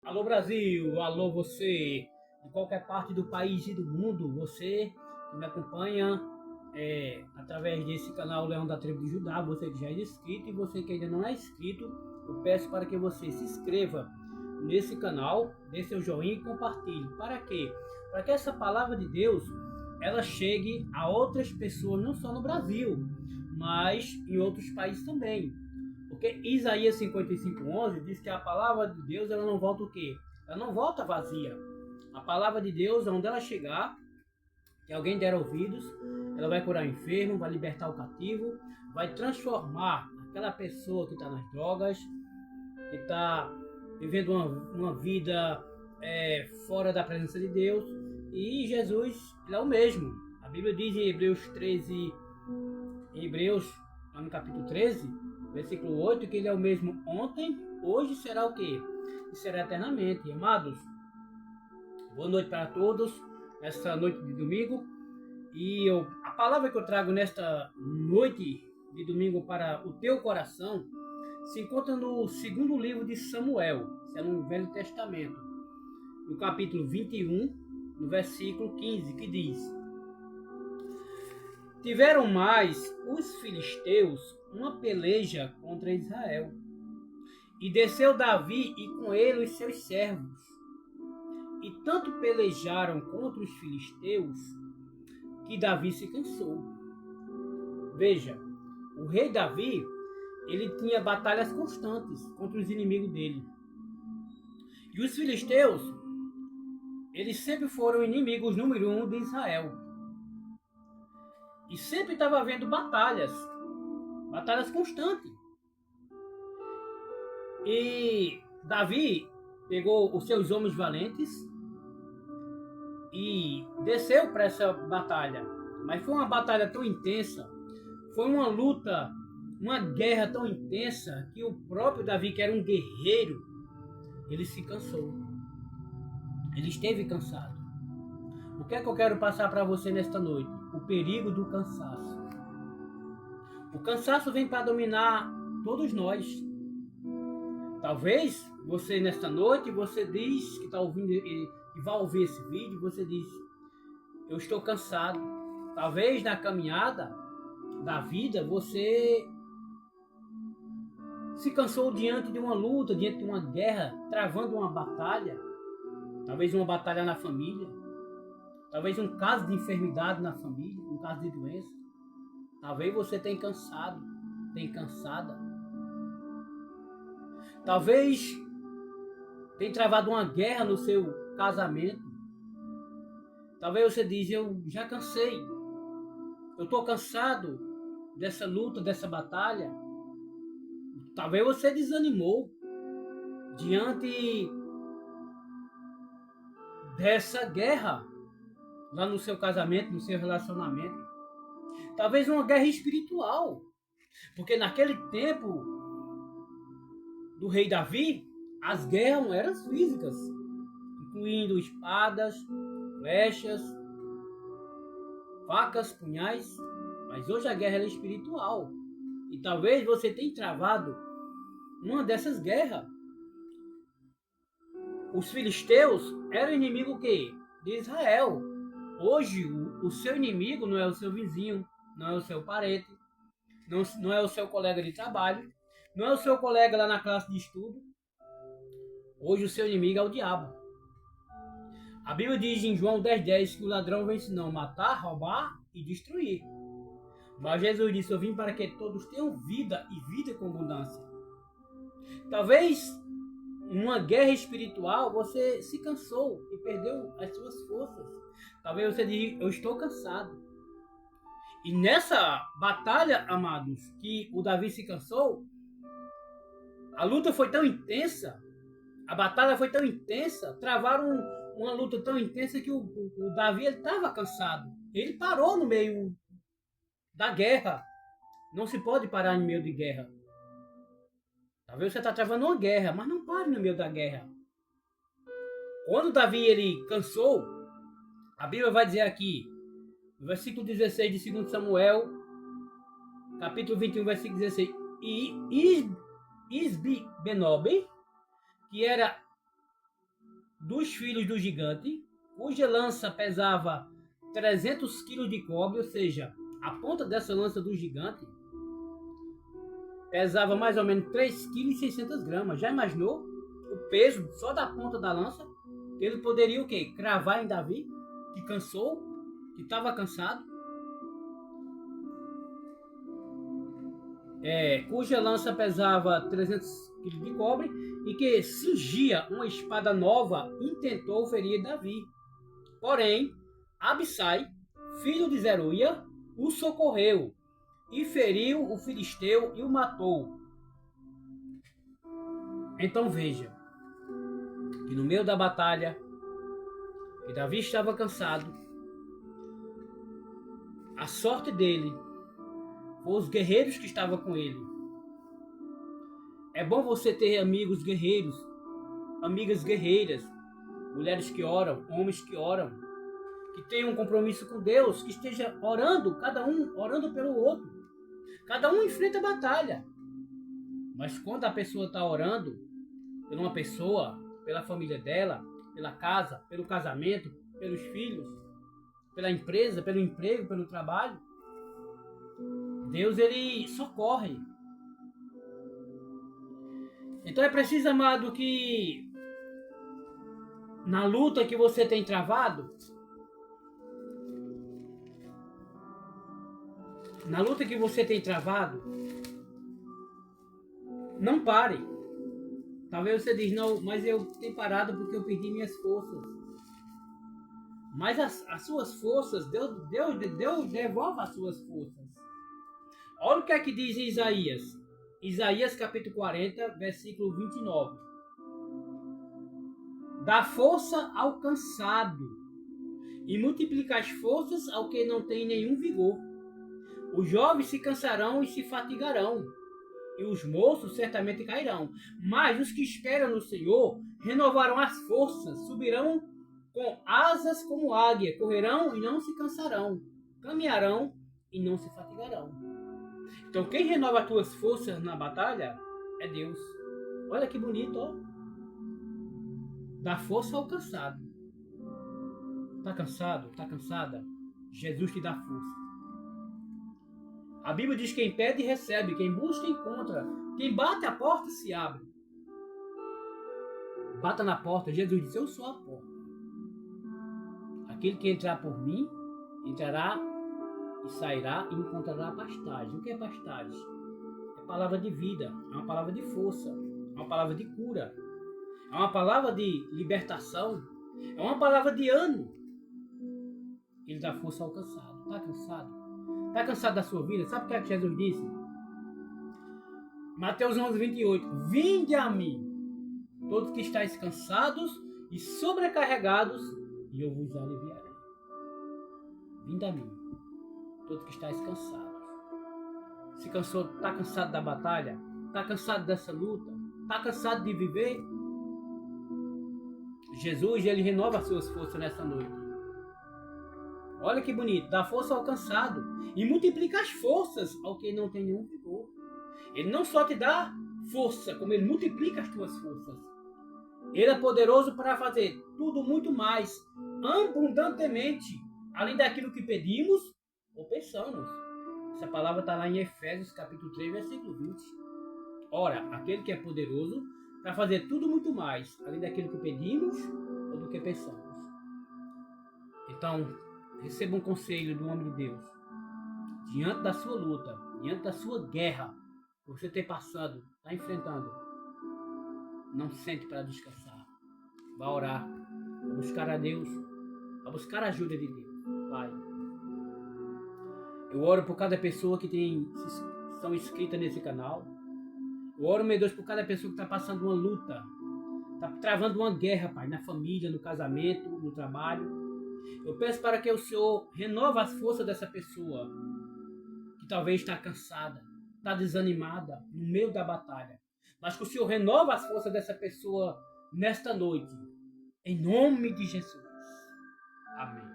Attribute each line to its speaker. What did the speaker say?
Speaker 1: Alô Brasil, alô você, de qualquer parte do país e do mundo, você que me acompanha através desse canal Leão da Tribo de Judá, você que já é inscrito e você que ainda não é inscrito, eu peço para que você se inscreva nesse canal, dê seu joinha e compartilhe. Para quê? Para que essa palavra de Deus ela chegue a outras pessoas, não só no Brasil, mas em outros países também. Porque Isaías 55:11 diz que a palavra de Deus ela não volta o quê? Ela não volta vazia. A palavra de Deus, onde ela chegar, que alguém der ouvidos, ela vai curar o enfermo, vai libertar o cativo, vai transformar aquela pessoa que está nas drogas, que está vivendo uma vida fora da presença de Deus. E Jesus, ele é o mesmo. A Bíblia diz em Hebreus 13, lá no capítulo 13, versículo 8, que ele é o mesmo ontem, hoje será o quê? E será eternamente. Amados, boa noite para todos, esta noite de domingo. A palavra que eu trago nesta noite de domingo para o teu coração se encontra no segundo livro de Samuel, isso é no Velho Testamento, no capítulo 21, no versículo 15, que diz: Tiveram mais os filisteus uma peleja contra Israel. E desceu Davi e com ele os seus servos. E tanto pelejaram contra os filisteus que Davi se cansou. Veja, o rei Davi, ele tinha batalhas constantes contra os inimigos dele. E os filisteus, eles sempre foram inimigos número 1 de Israel. E sempre estava havendo batalhas constantes. E Davi pegou os seus homens valentes e desceu para essa batalha. Mas foi uma batalha tão intensa, foi uma luta, uma guerra tão intensa, que o próprio Davi, que era um guerreiro, ele se cansou. Ele esteve cansado. O que é que eu quero passar para você nesta noite? O perigo do cansaço. O cansaço vem para dominar todos nós. Talvez você nesta noite, você diz que está ouvindo e vai ouvir esse vídeo, você diz: eu estou cansado. Talvez na caminhada da vida você se cansou diante de uma luta, diante de uma guerra, travando uma batalha. Talvez uma batalha na família. Talvez um caso de enfermidade na família, um caso de doença. Talvez você tenha cansado, tenha cansada. Talvez tenha travado uma guerra no seu casamento. Talvez você diz: eu já cansei. Eu estou cansado dessa luta, dessa batalha. Talvez você desanimou diante dessa guerra lá no seu casamento, no seu relacionamento. Talvez uma guerra espiritual. Porque naquele tempo do rei Davi, as guerras eram físicas, incluindo espadas, flechas, facas, punhais. Mas hoje a guerra é espiritual. E talvez você tenha travado uma dessas guerras. Os filisteus eram inimigo que? De Israel. Hoje o seu inimigo não é o seu vizinho, não é o seu parente, não é o seu colega de trabalho, não é o seu colega lá na classe de estudo. Hoje o seu inimigo é o diabo. A Bíblia diz em João 10:10 que o ladrão vem senão matar, roubar e destruir. Mas Jesus disse: eu vim para que todos tenham vida e vida com abundância. Talvez numa guerra espiritual você se cansou e perdeu as suas forças. Talvez você diga: eu estou cansado. E nessa batalha, amados, que o Davi se cansou, a luta foi tão intensa, a batalha foi tão intensa, travaram uma luta tão intensa que o Davi estava cansado. Ele parou no meio da guerra. Não se pode parar no meio de guerra. Talvez você está travando uma guerra, mas não pare no meio da guerra. Quando Davi ele cansou, a Bíblia vai dizer aqui, no versículo 16 de 2 Samuel, capítulo 21, versículo 16, e Isbi-Benob, que era dos filhos do gigante, cuja lança pesava 300 quilos de cobre, ou seja, a ponta dessa lança do gigante pesava mais ou menos 3,6 kg. Já imaginou o peso só da ponta da lança? Ele poderia o quê? Cravar em Davi, que cansou, que estava cansado. Cuja lança pesava 300 kg de cobre e que cingia uma espada nova, intentou ferir Davi. Porém, Abissai, filho de Zeruia, o socorreu e feriu o filisteu e o matou. Então veja que no meio da batalha, que Davi estava cansado, a sorte dele foi os guerreiros que estavam com ele. É bom você ter amigos guerreiros, amigas guerreiras, mulheres que oram, homens que oram, que tenham um compromisso com Deus, que esteja orando, cada um orando pelo outro. Cada um enfrenta a batalha. Mas quando a pessoa está orando por uma pessoa, pela família dela, pela casa, pelo casamento, pelos filhos, pela empresa, pelo emprego, pelo trabalho, Deus, ele socorre. Então é preciso, amado, que na luta que você tem travado, não pare. Talvez você diz, não, mas eu tenho parado porque eu perdi minhas forças. Mas as suas forças, Deus devolve as suas forças. Olha o que é que diz em Isaías. Isaías capítulo 40, versículo 29. Dá força ao cansado e multiplica as forças ao que não tem nenhum vigor. Os jovens se cansarão e se fatigarão, e os moços certamente cairão. Mas os que esperam no Senhor renovarão as forças, subirão com asas como águia, correrão e não se cansarão, caminharão e não se fatigarão. Então quem renova as tuas forças na batalha é Deus. Olha que bonito, ó. Dá força ao cansado. Tá cansado? Tá cansada? Jesus te dá força. A Bíblia diz que quem pede recebe, quem busca encontra, quem bate a porta se abre. Bata na porta, Jesus disse, eu sou a porta. Aquele que entrar por mim, entrará e sairá e encontrará pastagem. O que é pastagem? É palavra de vida, é uma palavra de força, é uma palavra de cura, é uma palavra de libertação, é uma palavra de ânimo. Ele dá força ao cansado. Está cansado? Está cansado da sua vida? Sabe o que é que Jesus disse? Mateus 11, 28. Vinde a mim, todos que estáis cansados e sobrecarregados, e eu vos aliviarei. Vinde a mim, todos que estáis cansados. Se cansou, está cansado da batalha? Está cansado dessa luta? Está cansado de viver? Jesus, ele renova as suas forças nessa noite. Olha que bonito, dá força ao cansado e multiplica as forças ao que não tem nenhum vigor. Ele não só te dá força, como ele multiplica as tuas forças. Ele é poderoso para fazer tudo muito mais, abundantemente, além daquilo que pedimos ou pensamos. Essa palavra está lá em Efésios capítulo 3, versículo 20. Ora, aquele que é poderoso para fazer tudo muito mais, além daquilo que pedimos ou do que pensamos. Então, receba um conselho do homem de Deus. Diante da sua luta, diante da sua guerra, que você tem passado, está enfrentando, não sente para descansar. Vá orar, vá buscar a Deus, vá buscar a ajuda de Deus. Pai, eu oro por cada pessoa que são inscritas nesse canal. Eu oro, meu Deus, por cada pessoa que está passando uma luta, está travando uma guerra, Pai, na família, no casamento, no trabalho. Eu peço para que o Senhor renove as forças dessa pessoa que talvez está cansada, está desanimada no meio da batalha. Mas que o Senhor renove as forças dessa pessoa nesta noite. Em nome de Jesus. Amém.